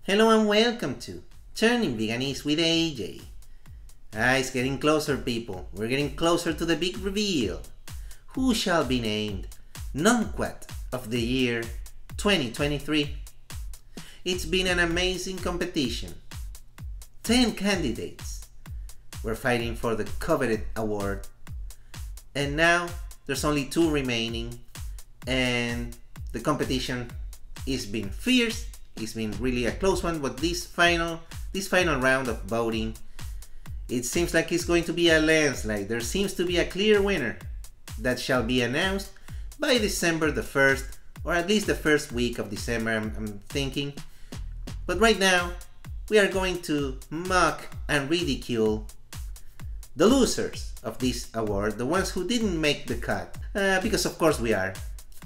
Hello and welcome to Turning Veganese with AJ. It's getting closer, people. We're getting closer to the big reveal. Who shall be named Numquat of the year 2023? It's been an amazing competition. 10 candidates were fighting for the coveted award. And now there's only 2 remaining, and the competition is been fierce. It's been really a close one, but this final round of voting, it seems like it's going to be a landslide. There seems to be a clear winner that shall be announced by December the 1st, or at least the first week of December, I'm thinking. But right now, we are going to mock and ridicule the losers of this award, the ones who didn't make the cut, because of course we are.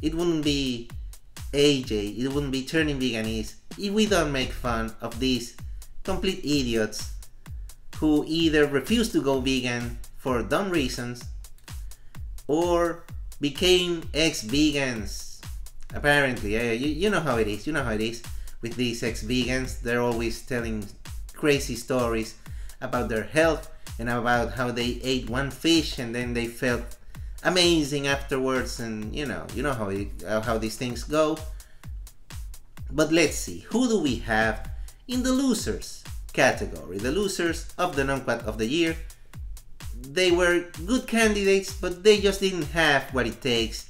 It wouldn't be AJ, it wouldn't be Turning Veganese if we don't make fun of these complete idiots who either refuse to go vegan for dumb reasons or became ex-vegans. Apparently, you know how it is. You know how it is with these ex-vegans. They're always telling crazy stories about their health and about how they ate one fish and then they felt amazing afterwards, and you know how these things go. But let's see, who do we have in the losers category? The losers of the Numquat of the year. They were good candidates, but they just didn't have what it takes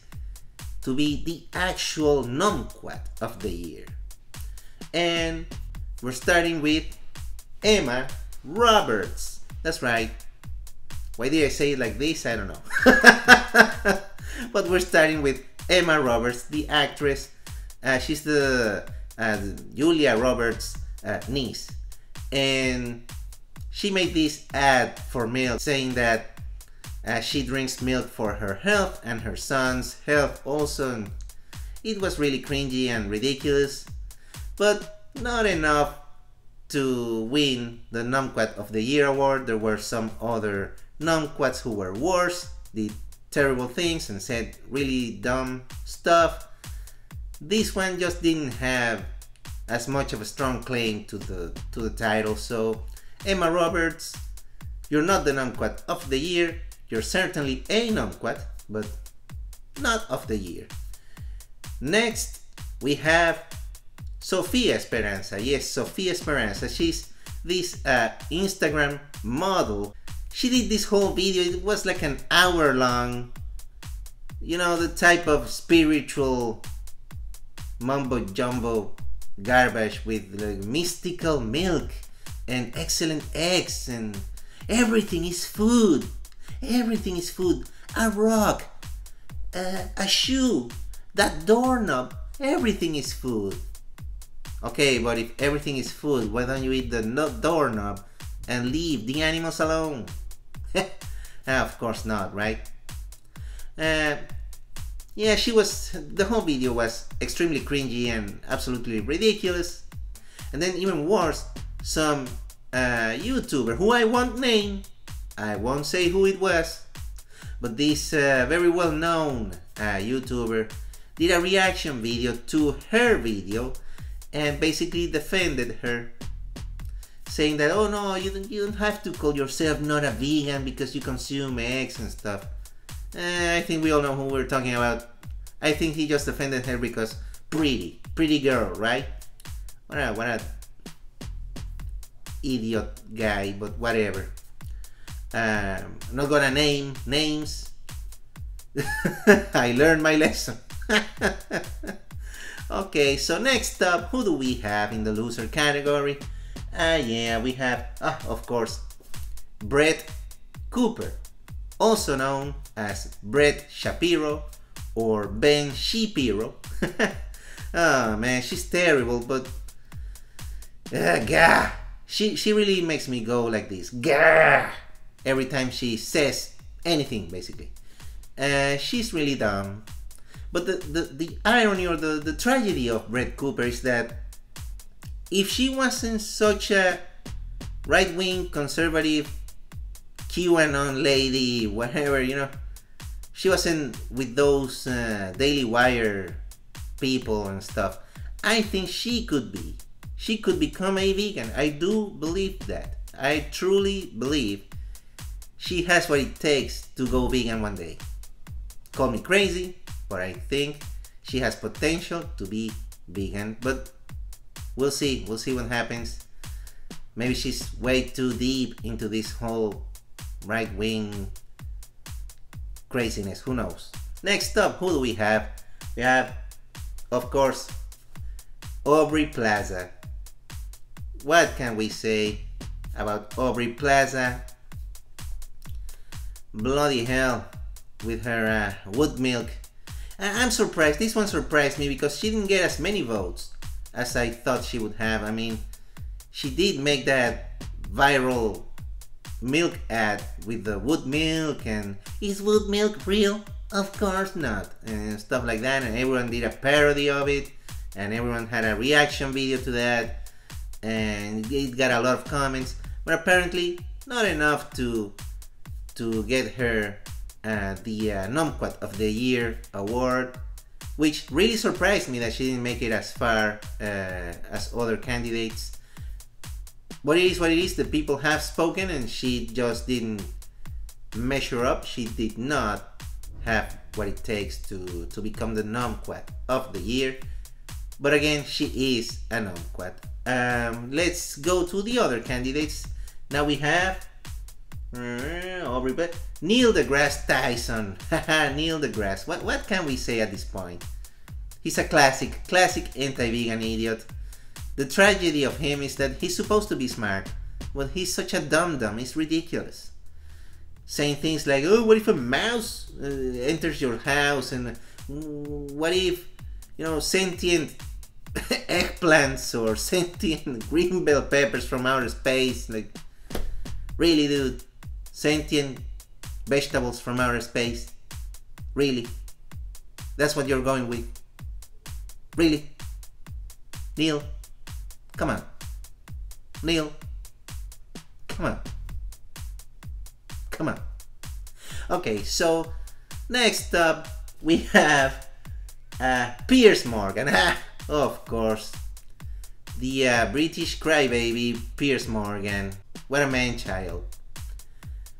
to be the actual Numquat of the year. And we're starting with Emma Roberts. That's right. Why did I say it like this? I don't know. But we're starting with Emma Roberts, the actress. She's the Julia Roberts' niece. And she made this ad for milk saying that she drinks milk for her health and her son's health also. And it was really cringy and ridiculous, but not enough to win the Numquat of the Year award. There were some other Numquats who were worse, did terrible things and said really dumb stuff. This one just didn't have as much of a strong claim to the title. So Emma Roberts, you're not the Numquat of the year. You're certainly a Numquat, but not of the year. Next we have Sofia Esperanza. Yes, Sofia Esperanza. She's this Instagram model. She did this whole video. It was like an hour long. You know, the type of spiritual mumbo jumbo garbage with like mystical milk and excellent eggs and everything is food. Everything is food. A rock, a shoe, that doorknob, everything is food. Okay, but if everything is food, why don't you eat the doorknob and leave the animals alone? Of course not, right? Yeah, the whole video was extremely cringy and absolutely ridiculous. And then even worse, some YouTuber who I won't name, I won't say who it was, but this very well known YouTuber did a reaction video to her video and basically defended her, saying that, oh no, you don't have to call yourself not a vegan because you consume eggs and stuff. I think we all know who we're talking about. I think he just defended her because pretty girl, right? What a idiot guy, but whatever. I'm not gonna name names. I learned my lesson. Okay, so next up, who do we have in the loser category? Yeah, we have, of course, Brett Cooper, also known as Brett Shapiro or Ben Shapiro. Oh man, she's terrible, but gah, she really makes me go like this, gah, every time she says anything, basically. She's really dumb. But the irony or the tragedy of Brett Cooper is that if she wasn't such a right-wing conservative QAnon lady, whatever, you know, she wasn't with those Daily Wire people and stuff, I think she could be she could become a vegan. I do believe that. I truly believe she has what it takes to go vegan one day. Call me crazy, but I think she has potential to be vegan. But we'll see. We'll see what happens. Maybe she's way too deep into this whole right-wing craziness. Who knows? Next up, who do we have? We have, of course, Aubrey Plaza. What can we say about Aubrey Plaza? Bloody hell with her wood milk. I'm surprised. This one surprised me because she didn't get as many votes as I thought she would have. I mean, she did make that viral milk ad with the wood milk and is wood milk real? Of course not, and stuff like that, and everyone did a parody of it and everyone had a reaction video to that and it got a lot of comments, but apparently not enough to get her the Numquat of the Year award, which really surprised me that she didn't make it as far as other candidates. But it is what it is. The people have spoken and she just didn't measure up. She did not have what it takes to become the Numquat of the Year. But again, she is a Numquat. Let's go to the other candidates. Now we have Neil deGrasse Tyson. Neil deGrasse. What can we say at this point? He's a classic anti-vegan idiot. The tragedy of him is that he's supposed to be smart, but he's such a dum-dum. It's ridiculous. Saying things like, oh, what if a mouse enters your house, and what if, you know, sentient eggplants or sentient green bell peppers from outer space? Like, really, dude? Sentient vegetables from outer space? Really? That's what you're going with? Really? Neil? Come on. Neil? Come on. Come on. Okay, so next up we have Piers Morgan. Of course. The British crybaby Piers Morgan. What a man-child.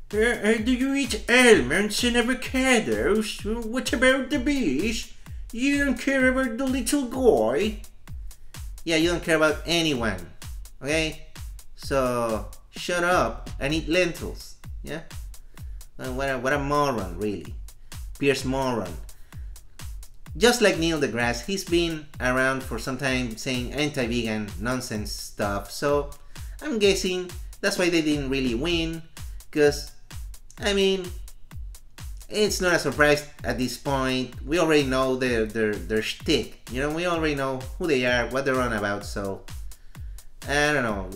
Do you eat almonds and avocados? What about the bees? You don't care about the little guy? Yeah, you don't care about anyone. Okay? So, shut up and eat lentils. Yeah? What a moron, really. Piers Moron. Just like Neil deGrasse, he's been around for some time saying anti-vegan nonsense stuff. So, I'm guessing that's why they didn't really win. Because, I mean, it's not a surprise at this point. We already know their shtick. You know, we already know who they are, what they're on about. So, I don't know.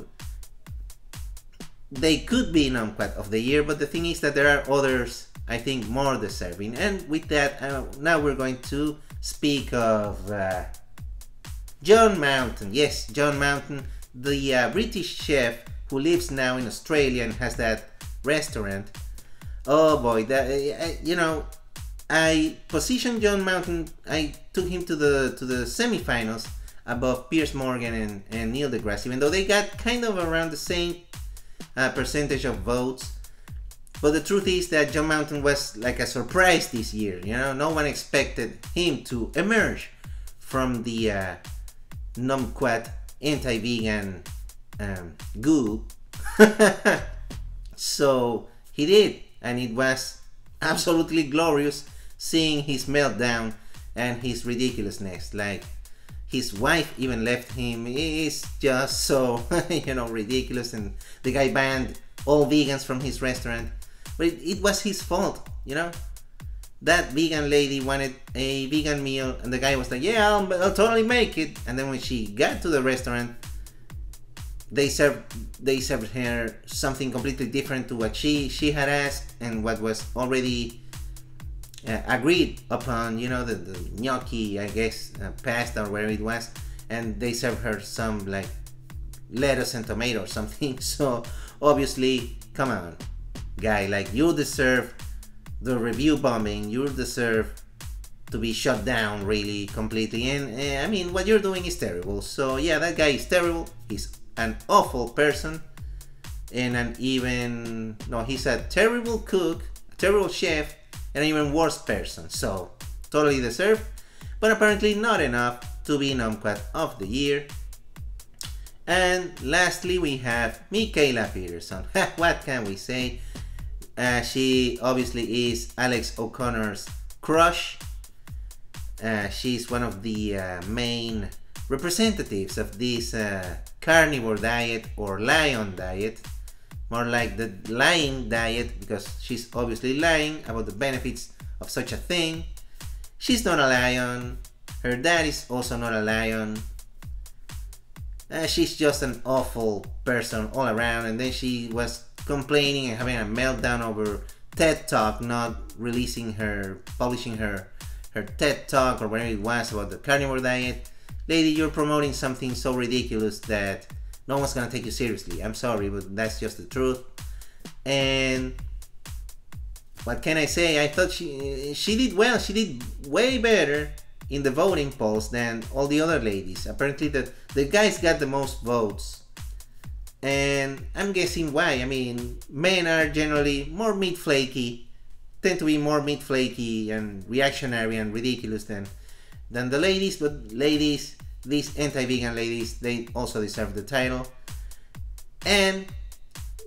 They could be Numquat of the Year, but the thing is that there are others, I think, more deserving. And with that, now we're going to speak of John Mountain. Yes, John Mountain, the British chef who lives now in Australia and has that restaurant. Oh boy, that you know, I positioned John Mountain. I took him to the semi-finals above Piers Morgan and Neil deGrasse, even though they got kind of around the same percentage of votes. But the truth is that John Mountain was like a surprise this year. You know, no one expected him to emerge from the Numquat anti-vegan goo. So he did, and it was absolutely glorious seeing his meltdown and his ridiculousness. Like, his wife even left him. It's just so, you know, ridiculous. And the guy banned all vegans from his restaurant. But it was his fault, you know. That vegan lady wanted a vegan meal, and the guy was like, yeah, I'll totally make it. And then when she got to the restaurant, they served her something completely different to what she had asked and what was already agreed upon, you know, the gnocchi, I guess, pasta or whatever it was, and they served her some like lettuce and tomato or something. So obviously, come on, guy, like, you deserve the review bombing, you deserve to be shut down really completely. And I mean, what you're doing is terrible. So yeah, that guy is terrible. He's an awful person, and he's a terrible cook, a terrible chef, and an even worse person. So totally deserved, but apparently not enough to be Numquat of the Year. And lastly, we have Michaela Peterson. What can we say? She obviously is Alex O'Connor's crush. She's one of the main representatives of this carnivore diet or lion diet. More like the lying diet, because she's obviously lying about the benefits of such a thing. She's not a lion. Her dad is also not a lion. She's just an awful person all around. And then she was complaining and having a meltdown over TED Talk not publishing her TED Talk or whatever it was about the carnivore diet. Lady, you're promoting something so ridiculous that no one's gonna take you seriously. I'm sorry, but that's just the truth. And what can I say? I thought she did well. She did way better in the voting polls than all the other ladies. Apparently the guys got the most votes. And I'm guessing why. I mean, men are generally more meat flaky, tend to be more meat flaky and reactionary and ridiculous than the ladies. But ladies, these anti-vegan ladies, they also deserve the title. And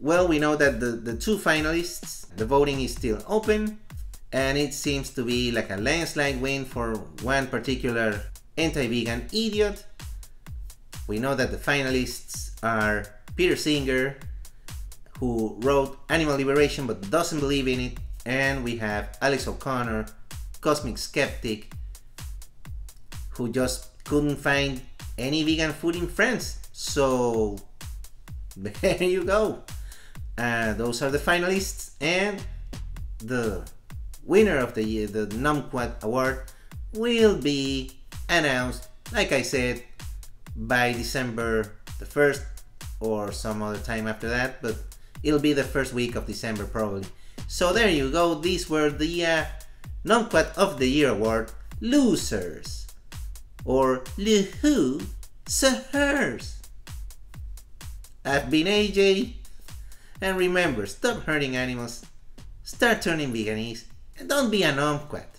well, we know that the two finalists, the voting is still open, and it seems to be like a landslide win for one particular anti-vegan idiot. We know that the finalists are Peter Singer, who wrote Animal Liberation but doesn't believe in it, and we have Alex O'Connor, Cosmic Skeptic, who just couldn't find any vegan food in France. So there you go. Those are the finalists, and the winner of the year, the Numquat Award, will be announced, like I said, by December the 1st or some other time after that, but it'll be the first week of December probably. So there you go. These were the Numquat of the Year Award losers, or losers. I've been AJ, and remember, stop hurting animals, start turning veganese, and don't be a Numquat.